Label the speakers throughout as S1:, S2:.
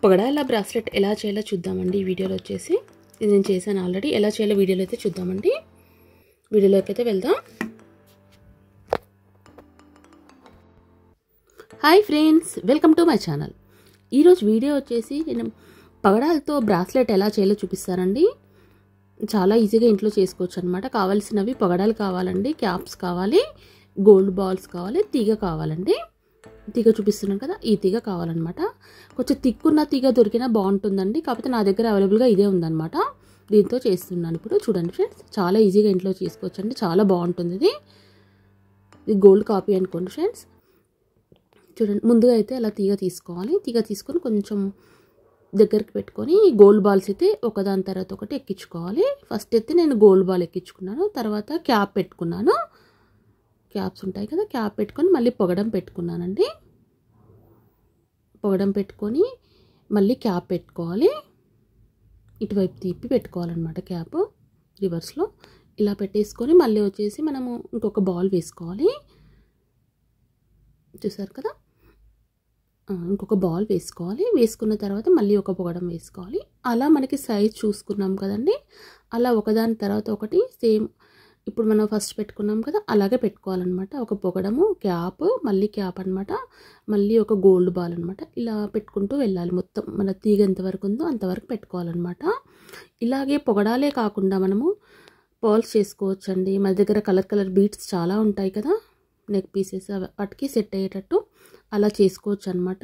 S1: పగడాల bracelet ఎలా చేయాలో చూద్దామండి ఈ వీడియోలో వచ్చేసి. ఇది నేను చేశాను ఆల్రెడీ. ఎలా చేయాలో వీడియోలో అయితే చూద్దామండి. వీడియోలోకి అయితే వెళ్దాం. Hi friends, welcome to my channel. ఈరోజు వీడియో వచ్చేసి నేను పగడాలతో బ్రాస్లెట్ ఎలా చేయాలో చూపిస్తానండి. చాలా ఈజీగా ఇంట్లో చేసుకోవచ్చు అనమాట. కావాల్సినవి పగడాలు కావాలండి, క్యాప్స్ కావాలి, గోల్డ్ బాల్స్ కావాలి, తీగ కావాలండి. తీగ చూపిస్తున్నాను కదా, ఈ తీగ కావాలన్నమాట. కొంచెం తిక్కున్న తీగ దొరికినా బాగుంటుందండి. కాకపోతే నా దగ్గర అవైలబుల్గా ఇదే ఉందన్నమాట. దీంతో చేస్తున్నాను ఇప్పుడు. చూడండి ఫ్రెండ్స్, చాలా ఈజీగా ఇంట్లో చేసుకోవచ్చు అండి. చాలా బాగుంటుంది ఇది గోల్డ్ కాపీ అనుకోండి ఫ్రెండ్స్. చూడండి, ముందుగా అయితే అలా తీగ తీసుకోవాలి. తీగ తీసుకొని కొంచెం దగ్గరికి పెట్టుకొని గోల్డ్ బాల్స్ అయితే ఒకదాని తర్వాత ఒకటి ఎక్కించుకోవాలి. ఫస్ట్ అయితే నేను గోల్డ్ బాల్ ఎక్కించుకున్నాను, తర్వాత క్యాప్ పెట్టుకున్నాను. క్యాప్స్ ఉంటాయి కదా, క్యాప్ పెట్టుకొని మళ్ళీ పొగడం పెట్టుకున్నానండి. పొగడం పెట్టుకొని మళ్ళీ క్యాప్ పెట్టుకోవాలి. ఇటువైపు తిప్పి పెట్టుకోవాలన్నమాట క్యాప్ రివర్స్లో. ఇలా పెట్టేసుకొని మళ్ళీ వచ్చేసి మనము ఇంకొక బాల్ వేసుకోవాలి. చూసారు కదా, ఇంకొక బాల్ వేసుకోవాలి. వేసుకున్న తర్వాత మళ్ళీ ఒక పొగడం వేసుకోవాలి. అలా మనకి సైజ్ చూసుకున్నాం కదండి. అలా ఒకదాని తర్వాత ఒకటి సేమ్ ఇప్పుడు మనం ఫస్ట్ పెట్టుకున్నాం కదా, అలాగే పెట్టుకోవాలన్నమాట. ఒక పొగడము, క్యాప్, మళ్ళీ క్యాప్ అనమాట, మళ్ళీ ఒక గోల్డ్ బాల్ అనమాట. ఇలా పెట్టుకుంటూ వెళ్ళాలి. మొత్తం మన తీగ ఎంతవరకు ఉందో అంతవరకు పెట్టుకోవాలన్నమాట. ఇలాగే పొగడాలే కాకుండా మనము పర్ల్స్ చేసుకోవచ్చండి. మన దగ్గర కలర్ కలర్ బీడ్స్ చాలా ఉంటాయి కదా, నెక్ పీసెస్, వాటికి సెట్ అయ్యేటట్టు అలా చేసుకోవచ్చు అనమాట.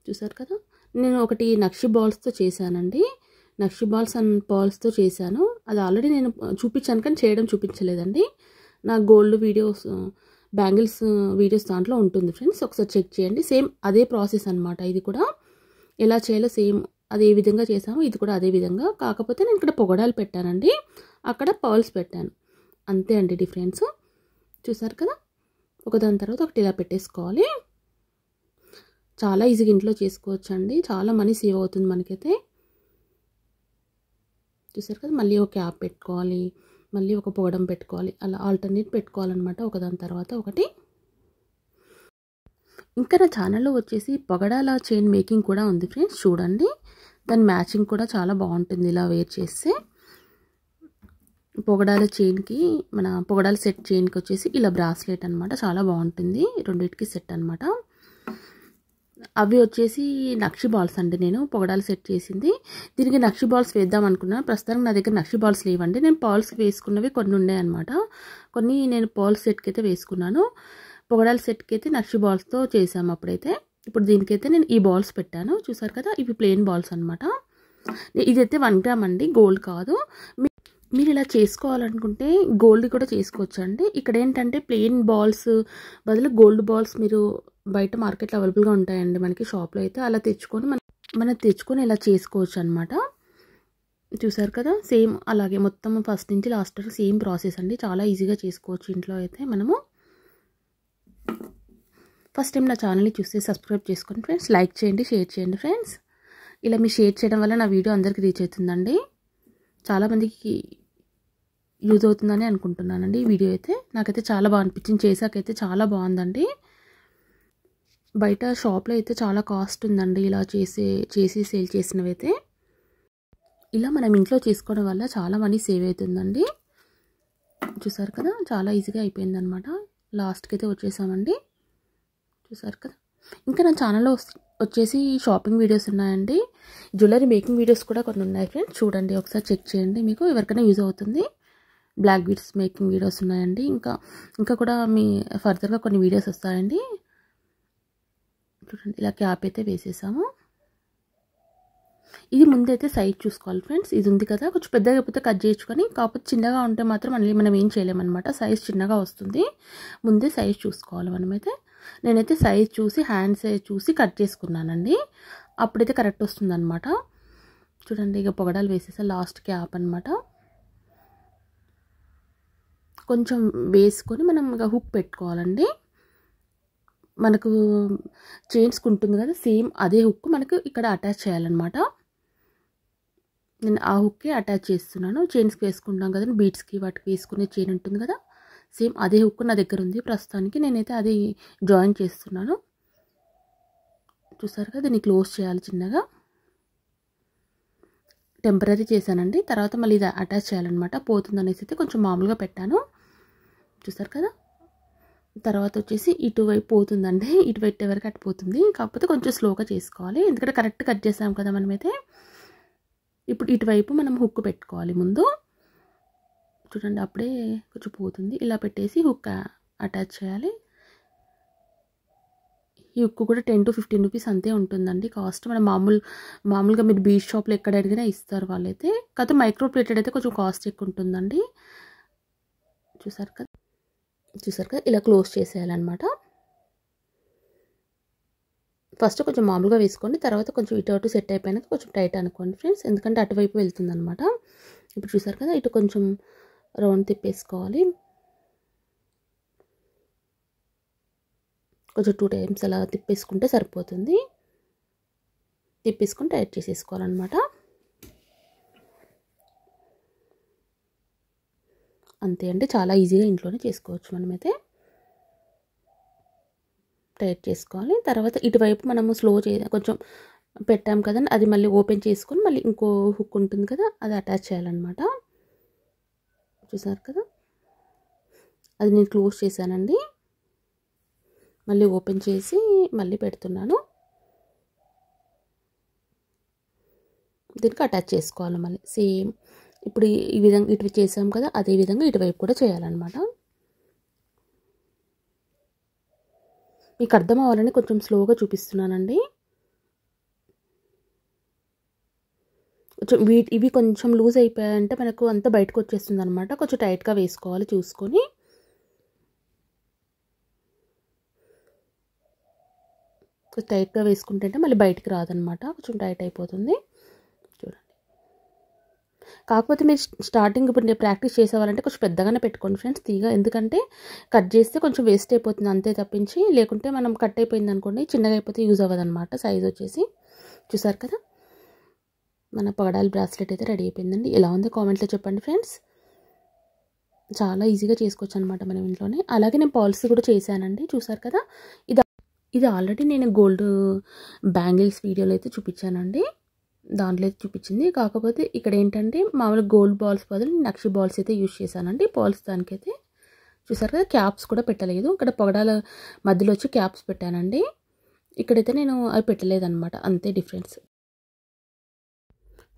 S1: చూసారు కదా, నేను ఒకటి నక్షి బాల్స్తో చేశానండి. నక్షి బాల్స్ అండ్ పర్ల్స్తో చేశాను. అది ఆల్రెడీ నేను చూపించాను కానీ చేయడం చూపించలేదండి. నా గోల్డ్ వీడియోస్, బ్యాంగిల్స్ వీడియోస్ దాంట్లో ఉంటుంది ఫ్రెండ్స్, ఒకసారి చెక్ చేయండి. సేమ్ అదే ప్రాసెస్ అనమాట. ఇది కూడా ఎలా చేయాలో సేమ్ అదే విధంగా చేసాము. ఇది కూడా అదే విధంగా, కాకపోతే నేను ఇక్కడ పొగడాలు పెట్టానండి, అక్కడ పర్ల్స్ పెట్టాను. అంతే అండి డిఫరెన్స్. చూసారు కదా, ఒకదాని తర్వాత ఒకటి ఇలా పెట్టేసుకోవాలి. చాలా ఈజీగా ఇంట్లో చేసుకోవచ్చు అండి. చాలా మనీ సేవ్ అవుతుంది మనకైతే. చూసారు కదా, మళ్ళీ ఒక క్యాప్ పెట్టుకోవాలి, మళ్ళీ ఒక పొగడం పెట్టుకోవాలి. అలా ఆల్టర్నేట్ పెట్టుకోవాలన్నమాట, ఒకదాని తర్వాత ఒకటి. ఇంకా నా ఛానల్లో వచ్చేసి పొగడాల చైన్ మేకింగ్ కూడా ఉంది ఫ్రెండ్స్, చూడండి. దాని మ్యాచింగ్ కూడా చాలా బాగుంటుంది ఇలా వేర్ చేస్తే. పొగడాల చైన్కి, మన పొగడాల సెట్ చైన్కి వచ్చేసి ఇలా బ్రాస్లెట్ అనమాట. చాలా బాగుంటుంది, రెండింటికి సెట్ అనమాట. అవి వచ్చేసి నక్షి బాల్స్ అండి. నేను పొగడాలు సెట్ చేసింది. దీనికి నక్షి బాల్స్ వేద్దాం అనుకున్నాను. ప్రస్తుతానికి నా దగ్గర నక్షి బాల్స్ లేవండి. నేను పర్ల్స్ వేసుకున్నవి కొన్ని ఉన్నాయి అనమాట. కొన్ని నేను పర్ల్స్ సెట్కి అయితే వేసుకున్నాను. పొగడాల సెట్కి అయితే నక్షి బాల్స్తో చేసాము అప్పుడైతే. ఇప్పుడు దీనికైతే నేను ఈ బాల్స్ పెట్టాను. చూసారు కదా, ఇవి ప్లెయిన్ బాల్స్ అనమాట. ఇదైతే 1 గ్రామ్ అండి, గోల్డ్ కాదు. మీరు ఇలా చేసుకోవాలనుకుంటే గోల్డ్ కూడా చేసుకోవచ్చు అండి. ఇక్కడ ఏంటంటే ప్లెయిన్ బాల్స్ బదులు గోల్డ్ బాల్స్ మీరు బయట మార్కెట్లో అవైలబుల్గా ఉంటాయండి మనకి షాప్లో అయితే. అలా తెచ్చుకొని మనం తెచ్చుకొని ఇలా చేసుకోవచ్చు అనమాట. చూసారు కదా, సేమ్ అలాగే మొత్తం ఫస్ట్ నుంచి లాస్ట్ వరకు సేమ్ ప్రాసెస్ అండి. చాలా ఈజీగా చేసుకోవచ్చు ఇంట్లో అయితే మనము. ఫస్ట్ టైం నా ఛానల్ని చూస్తే సబ్స్క్రైబ్ చేసుకోండి ఫ్రెండ్స్. లైక్ చేయండి, షేర్ చేయండి ఫ్రెండ్స్. ఇలా మీరు షేర్ చేయడం వల్ల నా వీడియో అందరికీ రీచ్ అవుతుందండి. చాలామందికి యూజ్ అవుతుందని అనుకుంటున్నానండి ఈ వీడియో అయితే. నాకైతే చాలా బాగా అనిపించింది, చేసాకైతే చాలా బాగుందండి. బయట షాప్లో అయితే చాలా కాస్ట్ ఉందండి ఇలా చేసి సేల్ చేసినవైతే. ఇలా మనం ఇంట్లో చేసుకోవడం వల్ల చాలా మనీ సేవ్ అవుతుందండి. చూసారు కదా, చాలా ఈజీగా అయిపోయింది అనమాట. లాస్ట్కి అయితే వచ్చేసామండి. చూసారు కదా, ఇంకా నా ఛానల్లో వచ్చేసి షాపింగ్ వీడియోస్ ఉన్నాయండి. జ్యువెలరీ మేకింగ్ వీడియోస్ కూడా కొన్ని ఉన్నాయి ఫ్రెండ్స్, చూడండి, ఒకసారి చెక్ చేయండి, మీకు ఎవరికైనా యూజ్ అవుతుంది. బ్లాక్ బీడ్స్ మేకింగ్ వీడియోస్ ఉన్నాయండి. ఇంకా కూడా మీ ఫర్దర్గా కొన్ని వీడియోస్ వస్తాయండి. చూడండి, ఇలా క్యాప్ అయితే వేసేసాము. ఇది ముందైతే సైజ్ చూసుకోవాలి ఫ్రెండ్స్. ఇది ఉంది కదా, కొంచెం పెద్దగా అయిపోతే కట్ చేయొచ్చుకొని, కాకపోతే చిన్నగా ఉంటే మాత్రం మళ్ళీ మనం ఏం చేయలేమన్నమాట. సైజ్ చిన్నగా వస్తుంది. ముందే సైజ్ చూసుకోవాలి మనమైతే. నేనైతే సైజ్ చూసి, హ్యాండ్ సైజ్ చూసి కట్ చేసుకున్నానండి. అప్పుడైతే కరెక్ట్ వస్తుంది అనమాట. చూడండి, ఇక పొగడాలు వేసేసా. లాస్ట్ క్యాప్ అనమాట. కొంచెం వేసుకొని మనం ఇక హుక్ పెట్టుకోవాలండి. మనకు చైన్స్కి ఉంటుంది కదా, సేమ్ అదే హుక్ మనకు ఇక్కడ అటాచ్ చేయాలన్నమాట. నేను ఆ హుక్కే అటాచ్ చేస్తున్నాను. చైన్స్కి వేసుకుంటాం కదండి, బీడ్స్కి వాటికి వేసుకునే చైన్ ఉంటుంది కదా, సేమ్ అదే హుక్ నా దగ్గర ఉంది ప్రస్తుతానికి. నేనైతే అది జాయిన్ చేస్తున్నాను. చూసారు కదా, దీన్ని క్లోజ్ చేయాలి చిన్నగా. టెంపరరీ చేశానండి. తర్వాత మళ్ళీ ఇది అటాచ్ చేయాలన్నమాట. పోతుందనేసి అయితే కొంచెం మామూలుగా పెట్టాను. చూసారు కదా. తర్వాత వచ్చేసి ఇటువైపు పోతుందండి. ఇటు పెట్టే వరకు అటు పోతుంది. కాకపోతే కొంచెం స్లోగా చేసుకోవాలి, ఎందుకంటే కరెక్ట్ కట్ చేసాం కదా మనమైతే. ఇప్పుడు ఇటువైపు మనం హుక్ పెట్టుకోవాలి ముందు. చూడండి, అప్పుడే కొంచెం పోతుంది. ఇలా పెట్టేసి హుక్ అటాచ్ చేయాలి. ఈ హుక్ కూడా 10 to 15 రూపీస్ అంతే ఉంటుందండి కాస్ట్. మనం మామూలుగా మీరు బీచ్ షాప్లో ఎక్కడ అడిగినా ఇస్తారు వాళ్ళైతే. కాకపోతే మైక్రో ప్లేటెడ్ అయితే కొంచెం కాస్ట్ ఎక్కువ ఉంటుందండి. చూసారు కదా, ఇలా క్లోజ్ చేసేయాలన్నమాట. ఫస్ట్ కొంచెం మామూలుగా వేసుకోండి, తర్వాత కొంచెం ఇటు అటు సెట్ అయిపోయినాక కొంచెం టైట్ అనుకోండి ఫ్రెండ్స్, ఎందుకంటే అటువైపు వెళ్తుంది అనమాట. ఇప్పుడు చూసారు కదా, ఇటు కొంచెం రౌండ్ తిప్పేసుకోవాలి. కొంచెం 2 times అలా తిప్పేసుకుంటే సరిపోతుంది. తిప్పేసుకొని టైట్ చేసేసుకోవాలన్నమాట. అంతే అండి, చాలా ఈజీగా ఇంట్లోనే చేసుకోవచ్చు మనమైతే. టైట్ చేసుకోవాలి. తర్వాత ఇటువైపు మనము కొంచెం పెట్టాం కదండి, అది మళ్ళీ ఓపెన్ చేసుకొని మళ్ళీ ఇంకో హుక్ ఉంటుంది కదా, అది అటాచ్ చేయాలన్నమాట. చూసారు కదా, అది నేను క్లోజ్ చేశానండి. మళ్ళీ ఓపెన్ చేసి మళ్ళీ పెడుతున్నాను. దీనికి అటాచ్ చేసుకోవాలి మళ్ళీ సేమ్. ఇప్పుడు ఈ విధంగా ఇటు చేసాం కదా, అదే విధంగా ఇటువైపు కూడా చేయాలన్నమాట. మీకు అర్థం అవ్వాలని కొంచెం స్లోగా చూపిస్తున్నానండి. కొంచెం ఇవి కొంచెం లూజ్ అయిపోయాయంటే మనకు అంతా బయటకు వచ్చేస్తుంది అనమాట. కొంచెం టైట్గా వేసుకోవాలి చూసుకొని. కొంచెం టైట్గా వేసుకుంటే మళ్ళీ బయటికి రాదనమాట, కొంచెం టైట్ అయిపోతుంది. చూడండి, కాకపోతే మీరు స్టార్టింగ్ ఇప్పుడు నేను ప్రాక్టీస్ చేసేవాళ్ళంటే కొంచెం పెద్దగానే పెట్టుకోండి ఫ్రెండ్స్ తీగ, ఎందుకంటే కట్ చేస్తే కొంచెం వేస్ట్ అయిపోతుంది అంతే తప్పించి, లేకుంటే మనం కట్ అయిపోయింది అనుకోండి చిన్నగా అయిపోతే యూజ్ అవ్వదన్నమాట సైజ్ వచ్చేసి. చూసారు కదా, మన పగడాల బ్రాస్లెట్ అయితే రెడీ అయిపోయిందండి. ఎలా ఉందో కామెంట్లో చెప్పండి ఫ్రెండ్స్. చాలా ఈజీగా చేసుకోవచ్చు అనమాట మనం ఇంట్లోనే. అలాగే నేను పాలసీ కూడా చేశానండి. చూసారు కదా, ఇది ఆల్రెడీ నేను గోల్డ్ బ్యాంగిల్స్ వీడియోలో అయితే చూపించానండి, దాంట్లో అయితే చూపించింది. కాకపోతే ఇక్కడ ఏంటంటే మామూలుగా గోల్డ్ బాల్స్ బదులు నక్షి బాల్స్ అయితే యూజ్ చేశానండి. బాల్స్ దానికైతే చూసారు కదా, క్యాప్స్ కూడా పెట్టలేదు. ఇక్కడ పొగడాల మధ్యలో వచ్చి క్యాప్స్ పెట్టానండి. ఇక్కడైతే నేను అవి పెట్టలేదన్నమాట, అంతే డిఫరెన్స్.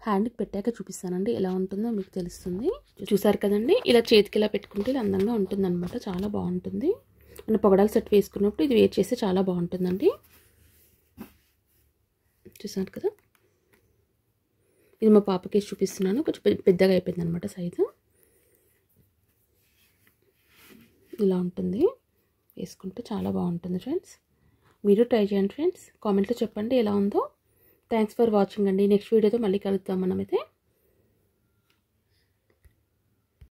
S1: హ్యాండ్కి పెట్టాక చూపిస్తానండి ఎలా ఉంటుందో మీకు తెలుస్తుంది. చూసారు కదండి, ఇలా చేతికి ఇలా పెట్టుకుంటే ఇలా అందంగా ఉంటుందన్నమాట, చాలా బాగుంటుంది. మన పొగడాల సెట్ వేసుకున్నప్పుడు ఇది వేర్ చేస్తే చాలా బాగుంటుందండి. చూసారు కదా, ఇది మా పాపకి చూపిస్తున్నాను. కొంచెం పెద్దగా అయిపోయింది అనమాట సైజు. ఇలా ఉంటుంది, వేసుకుంటే చాలా బాగుంటుంది ఫ్రెండ్స్. మీరు ట్రై చేయండి ఫ్రెండ్స్, కామెంట్లో చెప్పండి ఎలా ఉందో. థ్యాంక్స్ ఫర్ వాచింగ్ అండి. నెక్స్ట్ వీడియోతో మళ్ళీ కలుద్దాం మనమైతే.